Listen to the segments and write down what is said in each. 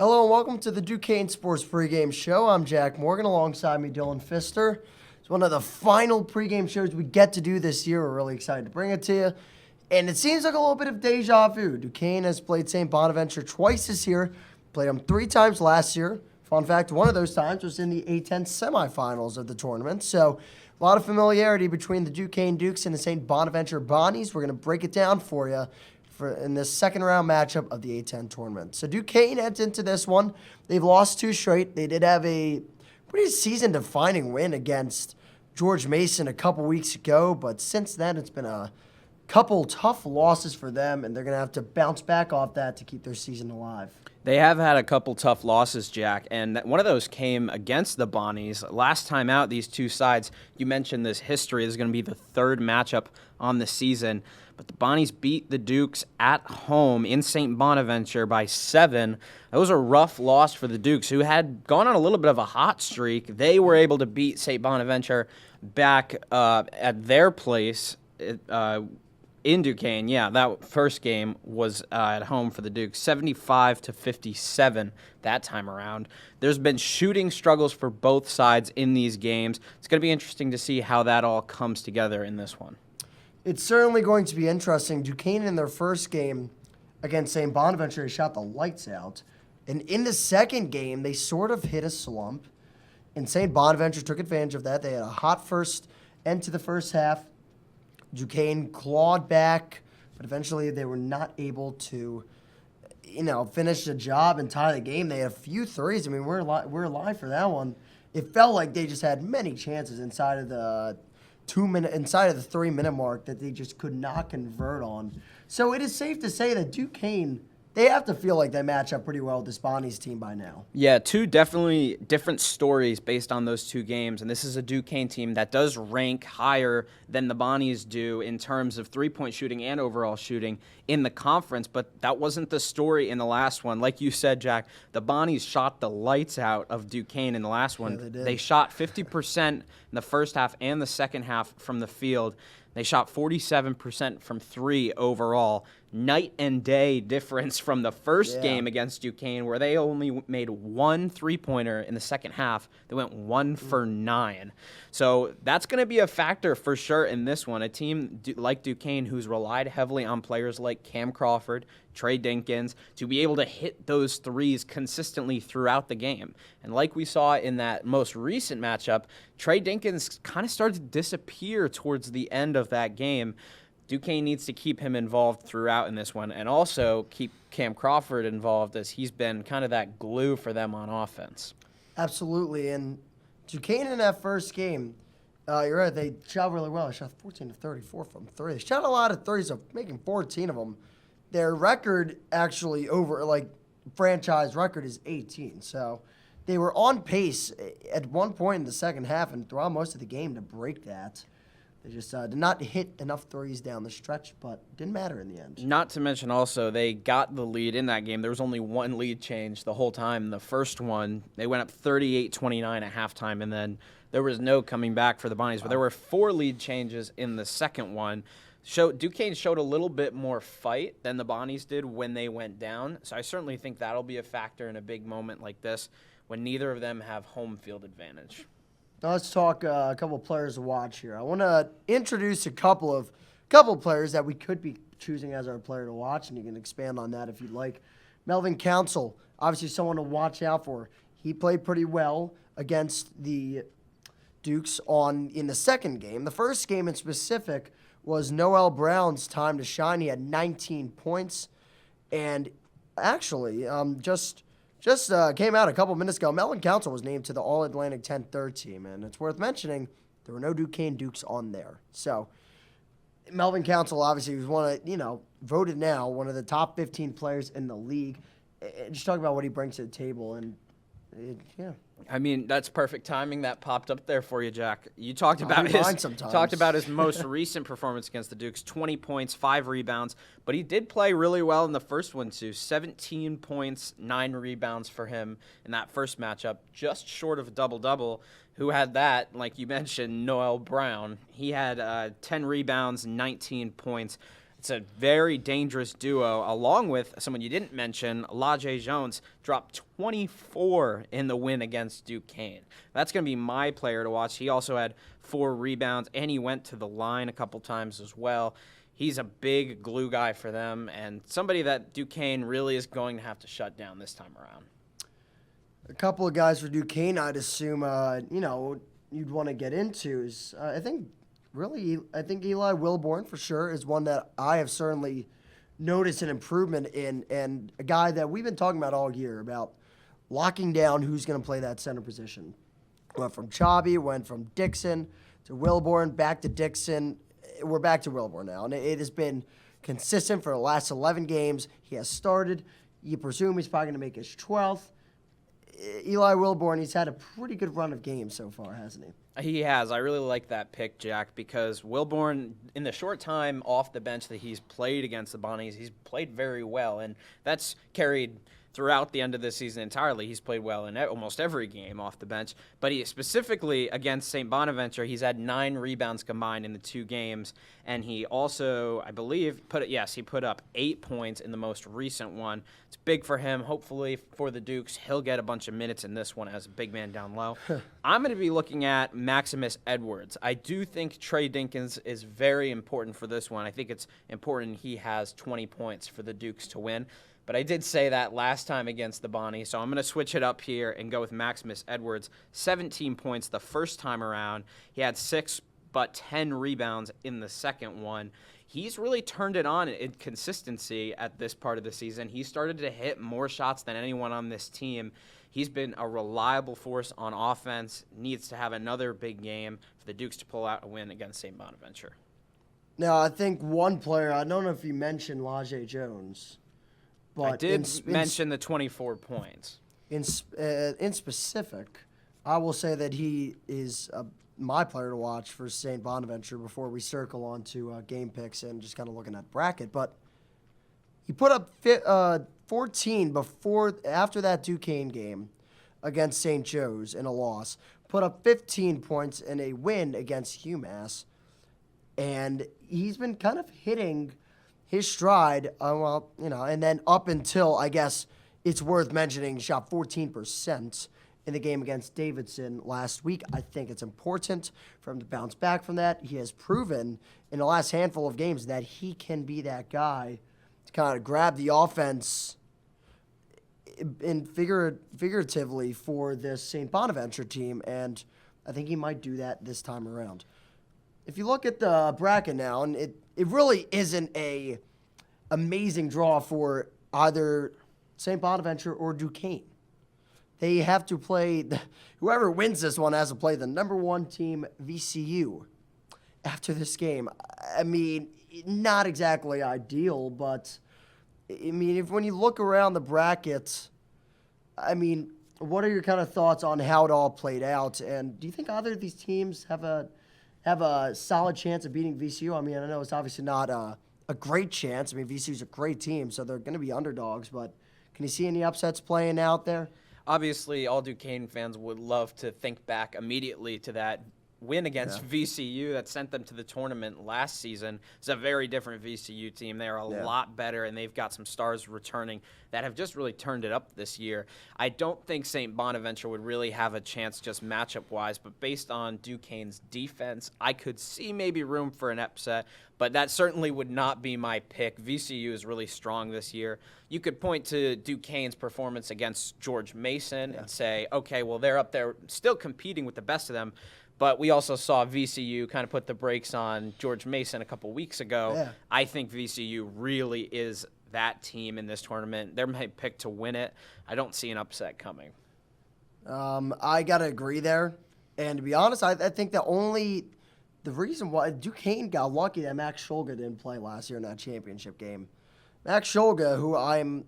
Hello and welcome to the Duquesne Sports Pregame Show. I'm Jack Morgan. Alongside me, Dylan Pfister. It's one of the final pregame shows we get to do this year. We're really excited to bring it to you. And it seems like a little bit of deja vu. Duquesne has played St. Bonaventure twice this year. Played them 3 times last year. Fun fact, one of those times was in the A10 semifinals of the tournament. So a lot of familiarity between the Duquesne Dukes and the St. Bonaventure Bonnies. We're going to break it down for you in this second round matchup of the A10 tournament. So Duquesne heads into this one. They've lost 2 straight. They did have a pretty season-defining win against George Mason a couple weeks ago, but since then it's been a couple tough losses for them, and they're going to have to bounce back off that to keep their season alive. They have had a couple tough losses, Jack, and one of those came against the Bonnies. Last time out, these two sides, you mentioned this history. This is going to be the 3rd matchup on the season. But the Bonnies beat the Dukes at home in St. Bonaventure by 7. That was a rough loss for the Dukes, who had gone on a little bit of a hot streak. They were able to beat St. Bonaventure back at their place in Duquesne. Yeah, that first game was at home for the Dukes, 75-57 that time around. There's been shooting struggles for both sides in these games. It's going to be interesting to see how that all comes together in this one. It's certainly going to be interesting. Duquesne in their first game against St. Bonaventure shot the lights out. And in the second game, they sort of hit a slump. And St. Bonaventure took advantage of that. They had a hot first end to the first half. Duquesne clawed back, but eventually they were not able to, finish the job and tie the game. They had a few threes. I mean, we're alive for that one. It felt like they just had many chances inside of the 3-minute mark that they just could not convert on. So it is safe to say that Duquesne, they have to feel like they match up pretty well with this Bonnies team by now. Yeah, 2 definitely different stories based on those 2 games. And this is a Duquesne team that does rank higher than the Bonnies do in terms of 3-point shooting and overall shooting in the conference. But that wasn't the story in the last one. Like you said, Jack, the Bonnies shot the lights out of Duquesne in the last one. Yeah, they did. They shot 50% in the first half and the second half from the field. They shot 47% from 3 overall. Night and day difference from the first game against Duquesne, where they only made 1 3-pointer in the second half. They went 1 for 9. So that's going to be a factor for sure in this one. A team like Duquesne, who's relied heavily on players like Cam Crawford, Trey Dinkins, to be able to hit those threes consistently throughout the game. And like we saw in that most recent matchup, Trey Dinkins kind of started to disappear towards the end of that game. Duquesne needs to keep him involved throughout in this one and also keep Cam Crawford involved, as he's been kind of that glue for them on offense. Absolutely. And Duquesne in that first game, you're right, they shot really well. They shot 14 of 34 from 3. They shot a lot of threes, of making 14 of them. Their record actually franchise record is 18. So they were on pace at one point in the second half and throughout most of the game to break that. They just did not hit enough threes down the stretch, but didn't matter in the end. Not to mention also, they got the lead in that game. There was only 1 lead change the whole time. The first one, they went up 38-29 at halftime, and then there was no coming back for the Bonnies. But there were 4 lead changes in the second one. Duquesne showed a little bit more fight than the Bonnies did when they went down. So I certainly think that'll be a factor in a big moment like this when neither of them have home field advantage. Now let's talk a couple of players to watch here. I want to introduce a couple of players that we could be choosing as our player to watch, and you can expand on that if you'd like. Melvin Council, obviously someone to watch out for. He played pretty well against the Dukes in the second game. The first game in specific was Noel Brown's time to shine. He had 19 points, and actually just came out a couple minutes ago. Melvin Council was named to the All-Atlantic 10-3 team, and it's worth mentioning there were no Duquesne Dukes on there. So Melvin Council obviously was voted now one of the top 15 players in the league. Just talk about what he brings to the table, and I mean, that's perfect timing. That popped up there for you, Jack. You talked about his most recent performance against the Dukes, 20 points, 5 rebounds, but he did play really well in the first one too. 17 points, 9 rebounds for him in that first matchup, just short of a double-double. Who had that? Like you mentioned, Noel Brown. He had 10 rebounds, 19 points. It's a very dangerous duo, along with someone you didn't mention, Lajay Jones, dropped 24 in the win against Duquesne. That's going to be my player to watch. He also had 4 rebounds, and he went to the line a couple times as well. He's a big glue guy for them, and somebody that Duquesne really is going to have to shut down this time around. A couple of guys for Duquesne, I'd assume, you'd want to get into is, I think Eli Wilborn for sure is one that I have certainly noticed an improvement in, and a guy that we've been talking about all year about locking down who's going to play that center position. Went from Chabi, went from Dixon to Wilborn, back to Dixon. We're back to Wilborn now, and it has been consistent for the last 11 games. He has started. You presume he's probably going to make his 12th. Eli Wilborn, he's had a pretty good run of games so far, hasn't he? He has. I really like that pick, Jack, because Wilborn, in the short time off the bench that he's played against the Bonnies, he's played very well, and that's carried throughout the end of the season entirely. He's played well in almost every game off the bench, but he specifically against St. Bonaventure, he's had 9 rebounds combined in the 2 games, and he also, I believe, he put up 8 points in the most recent one. It's big for him. Hopefully for the Dukes, he'll get a bunch of minutes in this one as a big man down low. I'm going to be looking at Maximus Edwards. I do think Trey Dinkins is very important for this one. I think it's important he has 20 points for the Dukes to win. But I did say that last time against the Bonnie, so I'm going to switch it up here and go with Maximus Edwards. 17 points the first time around. He had 6 but 10 rebounds in the second one. He's really turned it on in consistency at this part of the season. He started to hit more shots than anyone on this team. He's been a reliable force on offense. Needs to have another big game for the Dukes to pull out a win against St. Bonaventure. Now, I think one player, I don't know if you mentioned Lajay Jones. But I did mention the 24 points. In specific, I will say that he is my player to watch for St. Bonaventure before we circle on to game picks and just kind of looking at bracket. But he put up 14 after that Duquesne game against St. Joe's in a loss. Put up 15 points in a win against UMass. And he's been kind of hitting his stride, and then up until, I guess, it's worth mentioning, he shot 14% in the game against Davidson last week. I think it's important for him to bounce back from that. He has proven in the last handful of games that he can be that guy to kind of grab the offense in figuratively for this St. Bonaventure team, and I think he might do that this time around. If you look at the bracket now, and it really isn't a amazing draw for either St. Bonaventure or Duquesne. They have to play, whoever wins this one has to play the number 1 team, VCU, after this game. I mean, not exactly ideal, but, I mean, when you look around the brackets, I mean, what are your kind of thoughts on how it all played out? And do you think either of these teams have a solid chance of beating VCU? I mean, I know it's obviously not a great chance. I mean, VCU's a great team, so they're going to be underdogs, but can you see any upsets playing out there? Obviously, all Duquesne fans would love to think back immediately to that win against VCU that sent them to the tournament last season. It's a very different VCU team. They are a lot better, and they've got some stars returning that have just really turned it up this year. I don't think St. Bonaventure would really have a chance just matchup-wise, but based on Duquesne's defense, I could see maybe room for an upset, but that certainly would not be my pick. VCU is really strong this year. You could point to Duquesne's performance against George Mason and say, okay, well, they're up there still competing with the best of them. But we also saw VCU kind of put the brakes on George Mason a couple weeks ago. Yeah. I think VCU really is that team in this tournament. They're my pick to win it. I don't see an upset coming. I got to agree there. And to be honest, I think the reason why Duquesne got lucky that Max Scholga didn't play last year in that championship game. Max Scholga, who I'm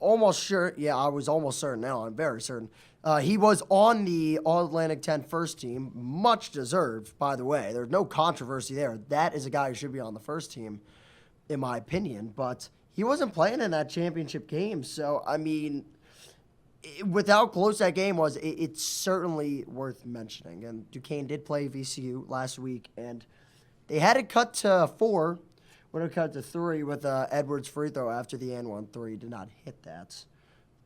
almost sure, I was almost certain now, I'm very certain. He was on the All-Atlantic 10 first team, much deserved, by the way. There's no controversy there. That is a guy who should be on the first team, in my opinion. But he wasn't playing in that championship game. So, I mean, with how close that game was, it's certainly worth mentioning. And Duquesne did play VCU last week, and they had it cut to 4 would have cut to 3 with Edwards' free throw after the and 1 3. Did not hit that.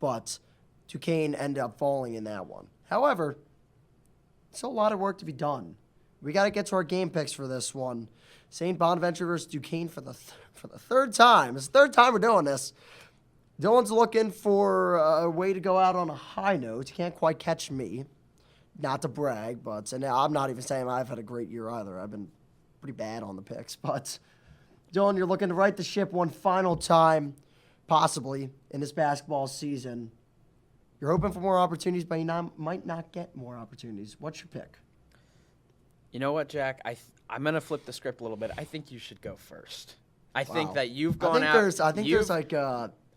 But Duquesne ended up falling in that one. However, still a lot of work to be done. We got to get to our game picks for this one. St. Bonaventure versus Duquesne for the third time. It's the third time we're doing this. Dylan's looking for a way to go out on a high note. He can't quite catch me. Not to brag, but and I'm not even saying I've had a great year either. I've been pretty bad on the picks. But, Dylan, you're looking to right the ship one final time, possibly, in this basketball season. You're hoping for more opportunities, but you might not get more opportunities. What's your pick? You know what, Jack? I'm going to flip the script a little bit. I think you should go first. I Wow. think that you've gone out.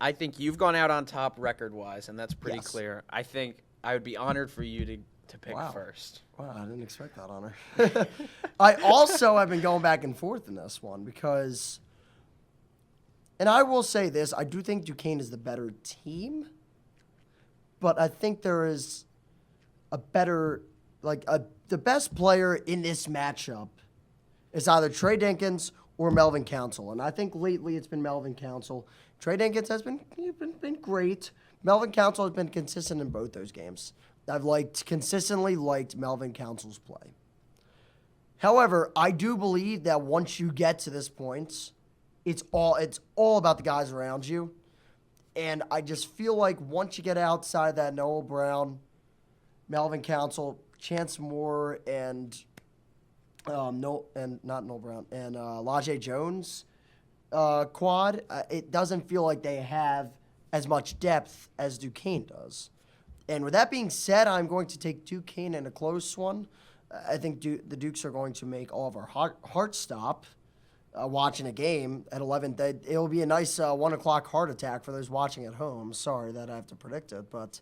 I think you've gone out on top record-wise, and that's pretty Yes. clear. I think I would be honored for you to pick first. Wow, I didn't expect that honor. I also have been going back and forth in this one because, and I will say this, I do think Duquesne is the better team, but I think there is a better, the best player in this matchup is either Trey Dinkins or Melvin Council. And I think lately it's been Melvin Council. Trey Dinkins has been great. Melvin Council has been consistent in both those games. I've consistently liked Melvin Council's play. However, I do believe that once you get to this point, it's all about the guys around you. And I just feel like once you get outside that Noah Brown, Melvin Council, Chance Moore, and not Noel Brown, and Lajay Jones quad, it doesn't feel like they have as much depth as Duquesne does. And with that being said, I'm going to take Duquesne in a close one. I think the Dukes are going to make all of our heart stop watching a game at 11. It'll be a nice 1 o'clock heart attack for those watching at home. Sorry that I have to predict it, but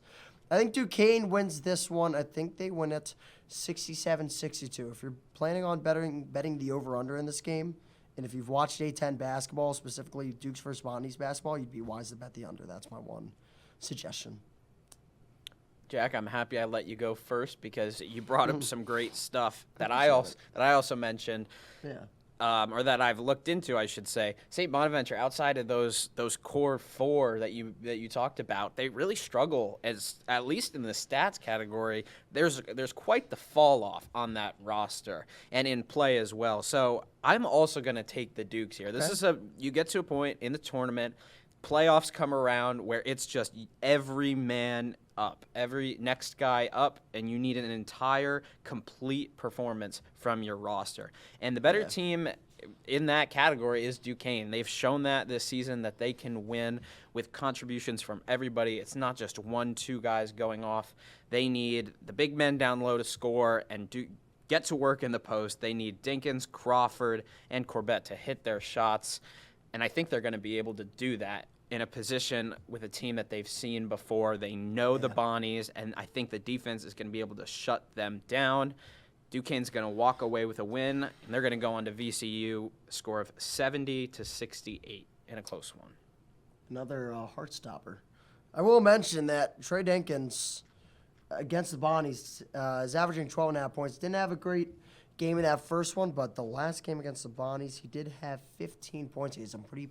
I think Duquesne wins this one. I think they win it 67-62. If you're planning on betting the over-under in this game, and if you've watched A10 basketball, specifically Dukes versus Bonnie's basketball, you'd be wise to bet the under. That's my one suggestion. Jack, I'm happy I let you go first because you brought up some great stuff that I also mentioned. Yeah. Or that I've looked into, I should say. St. Bonaventure, outside of those core 4 that you talked about, they really struggle, at least in the stats category. There's quite the fall off on that roster and in play as well. So I'm also going to take the Dukes here. This is you get to a point in the tournament, playoffs come around where it's just every man up, every next guy up, and you need an entire complete performance from your roster. And the better team in that category is Duquesne. They've shown that this season that they can win with contributions from everybody. It's not just 1-2 guys going off. They need the big men down low to score and get to work in the post. They need Dinkins, Crawford, and Corbett to hit their shots. And I think they're going to be able to do that in a position with a team that they've seen before. They know the Bonnies, and I think the defense is going to be able to shut them down. Duquesne's going to walk away with a win, and they're going to go on to VCU, a score of 70-68 in a close one. Another heart stopper. I will mention that Trey Dinkins against the Bonnies is averaging 12.5 points. Didn't have a great game in that first one, but the last game against the Bonnies, he did have 15 points. He had some pretty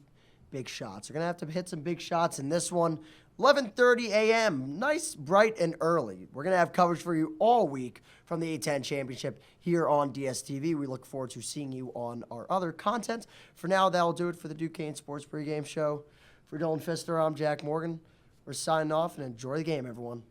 big shots. You're going to have to hit some big shots in this one. 11:30 a.m. Nice, bright, and early. We're going to have coverage for you all week from the A10 Championship here on DSTV. We look forward to seeing you on our other content. For now, that'll do it for the Duquesne Sports Pregame Show. For Dylan Pfister, I'm Jack Morgan. We're signing off, and enjoy the game, everyone.